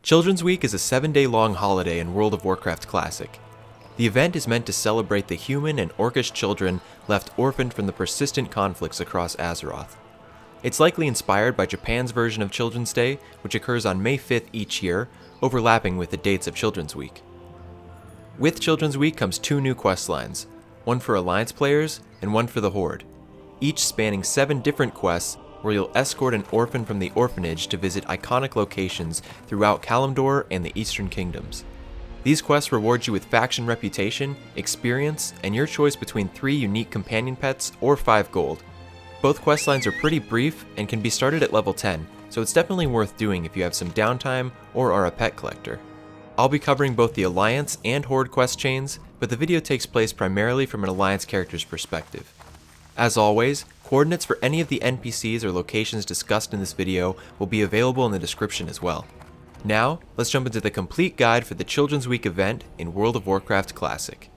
Children's Week is a 7-day-long holiday in World of Warcraft Classic. The event is meant to celebrate the human and orcish children left orphaned from the persistent conflicts across Azeroth. It's likely inspired by Japan's version of Children's Day, which occurs on May 5th each year, overlapping with the dates of Children's Week. With Children's Week comes 2 new quest lines, one for Alliance players and one for the Horde, each spanning 7 different quests where you'll escort an orphan from the orphanage to visit iconic locations throughout Kalimdor and the Eastern Kingdoms. These quests reward you with faction reputation, experience, and your choice between 3 unique companion pets or 5 gold. Both quest lines are pretty brief and can be started at level 10, so it's definitely worth doing if you have some downtime or are a pet collector. I'll be covering both the Alliance and Horde quest chains, but the video takes place primarily from an Alliance character's perspective. As always, coordinates for any of the NPCs or locations discussed in this video will be available in the description as well. Now, let's jump into the complete guide for the Children's Week event in World of Warcraft Classic.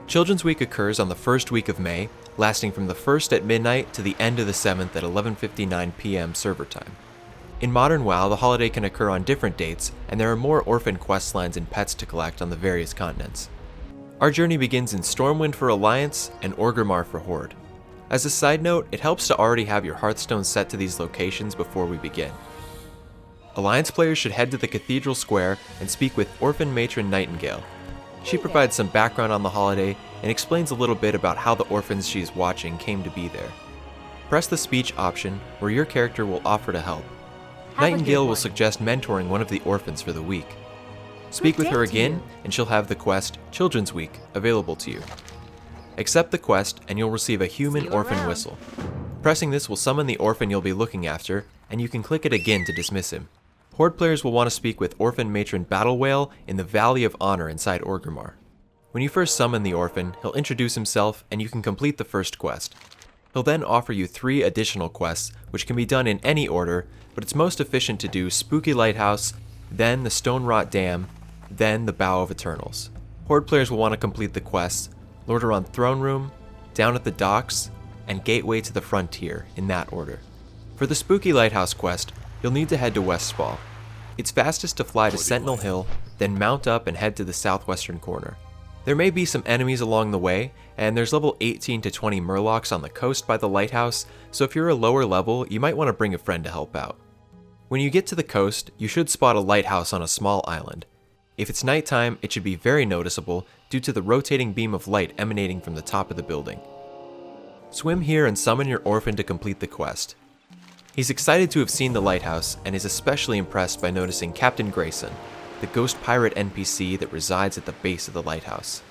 Children's Week occurs on the first week of May, lasting from the 1st at midnight to the end of the 7th at 11:59 PM server time. In modern WoW, the holiday can occur on different dates, and there are more orphan questlines and pets to collect on the various continents. Our journey begins in Stormwind for Alliance and Orgrimmar for Horde. As a side note, it helps to already have your Hearthstone set to these locations before we begin. Alliance players should head to the Cathedral Square and speak with Orphan Matron Nightingale. She provides some background on the holiday and explains a little bit about how the orphans she is watching came to be there. Press the speech option where your character will offer to help. Nightingale will suggest mentoring one of the orphans for the week. Speak with her again, and she'll have the quest Children's Week available to you. Accept the quest, and you'll receive a human orphan whistle. Pressing this will summon the orphan you'll be looking after, and you can click it again to dismiss him. Horde players will want to speak with Orphan Matron Battle Whale in the Valley of Honor inside Orgrimmar. When you first summon the orphan, he'll introduce himself, and you can complete the first quest. He'll then offer you 3 additional quests, which can be done in any order, but it's most efficient to do Spooky Lighthouse, then the Stonewrought Dam, then the Bough of Eternals. Horde players will want to complete the quests Lordaeron Throne Room, Down at the Docks, and Gateway to the Frontier in that order. For the Spooky Lighthouse quest, you'll need to head to Westfall. It's fastest to fly to Sentinel Hill, then mount up and head to the southwestern corner. There may be some enemies along the way, and there's level 18 to 20 Murlocs on the coast by the Lighthouse, so if you're a lower level, you might want to bring a friend to help out. When you get to the coast, you should spot a lighthouse on a small island. If it's nighttime, it should be very noticeable due to the rotating beam of light emanating from the top of the building. Swim here and summon your orphan to complete the quest. He's excited to have seen the lighthouse and is especially impressed by noticing Captain Grayson, the ghost pirate NPC that resides at the base of the lighthouse.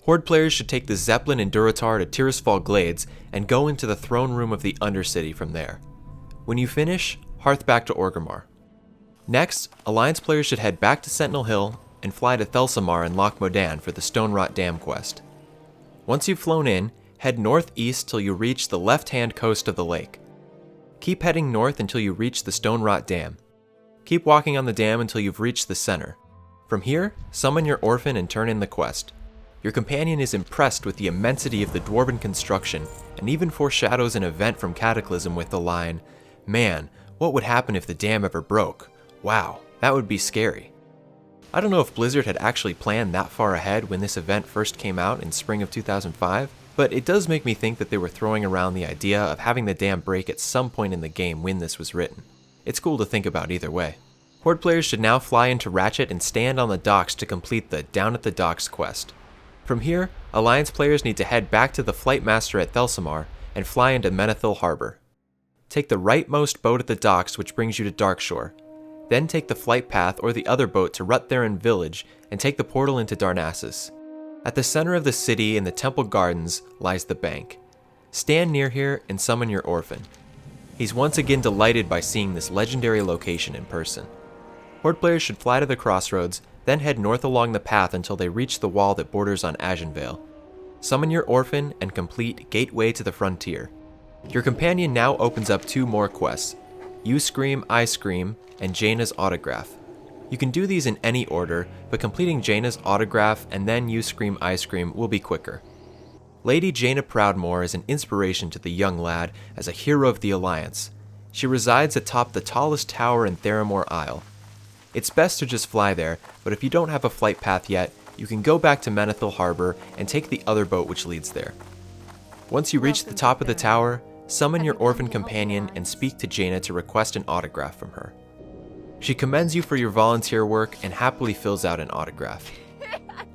Horde players should take the Zeppelin and Durotar to Tirisfal Glades and go into the throne room of the Undercity from there. When you finish, hearth back to Orgrimmar. Next, Alliance players should head back to Sentinel Hill and fly to Thelsamar and Loch Modan for the Stonewrought Dam quest. Once you've flown in, head northeast till you reach the left-hand coast of the lake. Keep heading north until you reach the Stonewrought Dam. Keep walking on the dam until you've reached the center. From here, summon your orphan and turn in the quest. Your companion is impressed with the immensity of the dwarven construction and even foreshadows an event from Cataclysm with the line, "Man, what would happen if the dam ever broke? Wow, that would be scary." I don't know if Blizzard had actually planned that far ahead when this event first came out in spring of 2005, but it does make me think that they were throwing around the idea of having the dam break at some point in the game when this was written. It's cool to think about either way. Horde players should now fly into Ratchet and stand on the docks to complete the Down at the Docks quest. From here, Alliance players need to head back to the Flight Master at Thelsamar and fly into Menethil Harbor. Take the rightmost boat at the docks, which brings you to Darkshore. Then take the flight path or the other boat to Ruttheron Village and take the portal into Darnassus. At the center of the city in the Temple Gardens lies the bank. Stand near here and summon your orphan. He's once again delighted by seeing this legendary location in person. Horde players should fly to the crossroads, then head north along the path until they reach the wall that borders on Ashenvale. Summon your orphan and complete Gateway to the Frontier. Your companion now opens up 2 more quests, Icecream, and Jaina's Autograph. You can do these in any order, but completing Jaina's Autograph and then Icecream will be quicker. Lady Jaina Proudmoore is an inspiration to the young lad as a hero of the Alliance. She resides atop the tallest tower in Theramore Isle. It's best to just fly there, but if you don't have a flight path yet, you can go back to Menethil Harbor and take the other boat which leads there. Once you reach the top of the tower, summon your orphan companion and speak to Jaina to request an autograph from her. She commends you for your volunteer work and happily fills out an autograph.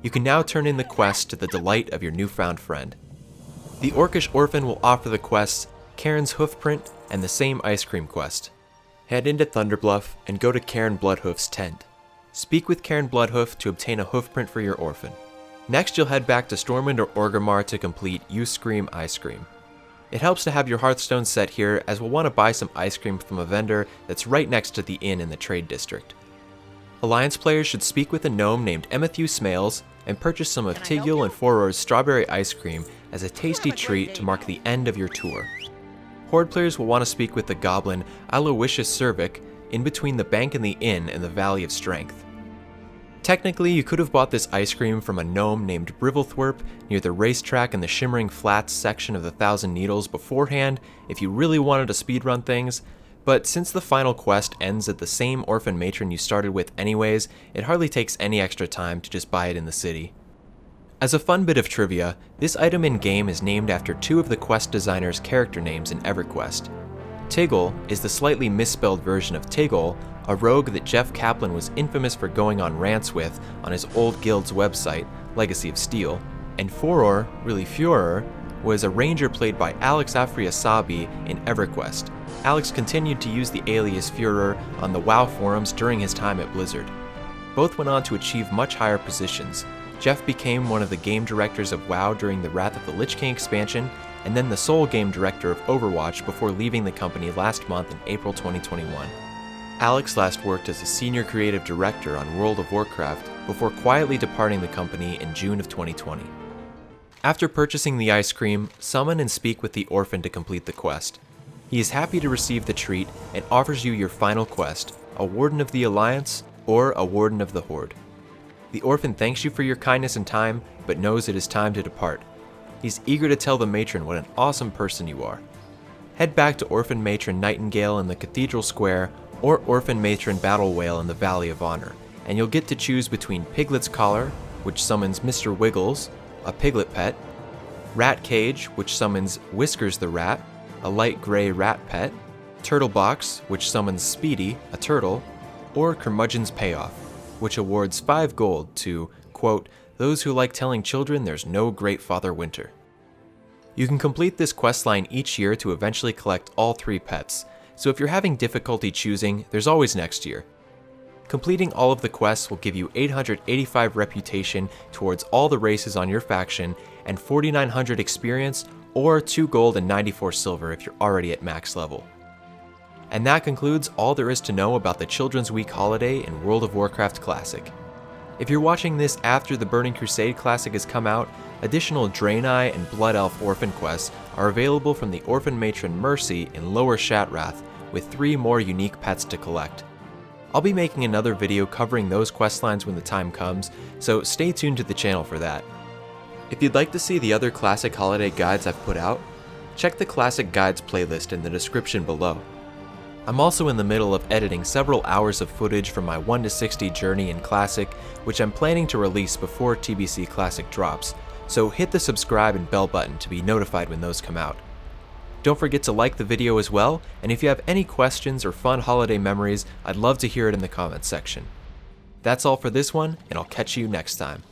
You can now turn in the quest to the delight of your newfound friend. The Orcish Orphan will offer the quests Cairne's Hoofprint and the same Icecream quest. Head into Thunderbluff and go to Cairne Bloodhoof's tent. Speak with Cairne Bloodhoof to obtain a hoofprint for your orphan. Next you'll head back to Stormwind or Orgrimmar to complete Icecream. It helps to have your Hearthstone set here, as we'll want to buy some ice cream from a vendor that's right next to the inn in the trade district. Alliance players should speak with a gnome named Emethu Smales and purchase some of Tigule and Foror's strawberry ice cream as a tasty treat to mark the end of your tour. Horde players will want to speak with the goblin Aloysius Cervic in between the bank and the inn in the Valley of Strength. Technically, you could have bought this ice cream from a gnome named Brivelthwerp near the racetrack in the Shimmering Flats section of the Thousand Needles beforehand if you really wanted to speedrun things, but since the final quest ends at the same orphan matron you started with anyways, it hardly takes any extra time to just buy it in the city. As a fun bit of trivia, this item in-game is named after two of the quest designer's character names in EverQuest. Tigule is the slightly misspelled version of Tiggle, a rogue that Jeff Kaplan was infamous for going on rants with on his old guild's website, Legacy of Steel, and Foror, really Furor, was a ranger played by Alex Afriasabi in EverQuest. Alex continued to use the alias Furor on the WoW forums during his time at Blizzard. Both went on to achieve much higher positions. Jeff became one of the game directors of WoW during the Wrath of the Lich King expansion, and then the sole game director of Overwatch before leaving the company last month in April 2021. Alex last worked as a senior creative director on World of Warcraft before quietly departing the company in June of 2020. After purchasing the ice cream, summon and speak with the orphan to complete the quest. He is happy to receive the treat and offers you your final quest, a Warden of the Alliance or a Warden of the Horde. The orphan thanks you for your kindness and time, but knows it is time to depart. He's eager to tell the matron what an awesome person you are. Head back to Orphan Matron Nightingale in the Cathedral Square or Orphan Matron Battle Whale in the Valley of Honor, and you'll get to choose between Piglet's Collar, which summons Mr. Wiggles, a piglet pet, Rat Cage, which summons Whiskers the Rat, a light gray rat pet, Turtle Box, which summons Speedy, a turtle, or Curmudgeon's Payoff, which awards 5 gold to, quote, those who like telling children there's no great Father Winter. You can complete this questline each year to eventually collect all 3 pets, so if you're having difficulty choosing, there's always next year. Completing all of the quests will give you 885 reputation towards all the races on your faction, and 4,900 experience, or 2 gold and 94 silver if you're already at max level. And that concludes all there is to know about the Children's Week holiday in World of Warcraft Classic. If you're watching this after the Burning Crusade Classic has come out, additional Draenei and Blood Elf Orphan quests are available from the Orphan Matron Mercy in Lower Shatrath, with 3 more unique pets to collect. I'll be making another video covering those questlines when the time comes, so stay tuned to the channel for that. If you'd like to see the other Classic holiday guides I've put out, check the Classic Guides playlist in the description below. I'm also in the middle of editing several hours of footage from my 1 to 60 journey in Classic, which I'm planning to release before TBC Classic drops, so hit the subscribe and bell button to be notified when those come out. Don't forget to like the video as well, and if you have any questions or fun holiday memories, I'd love to hear it in the comments section. That's all for this one, and I'll catch you next time.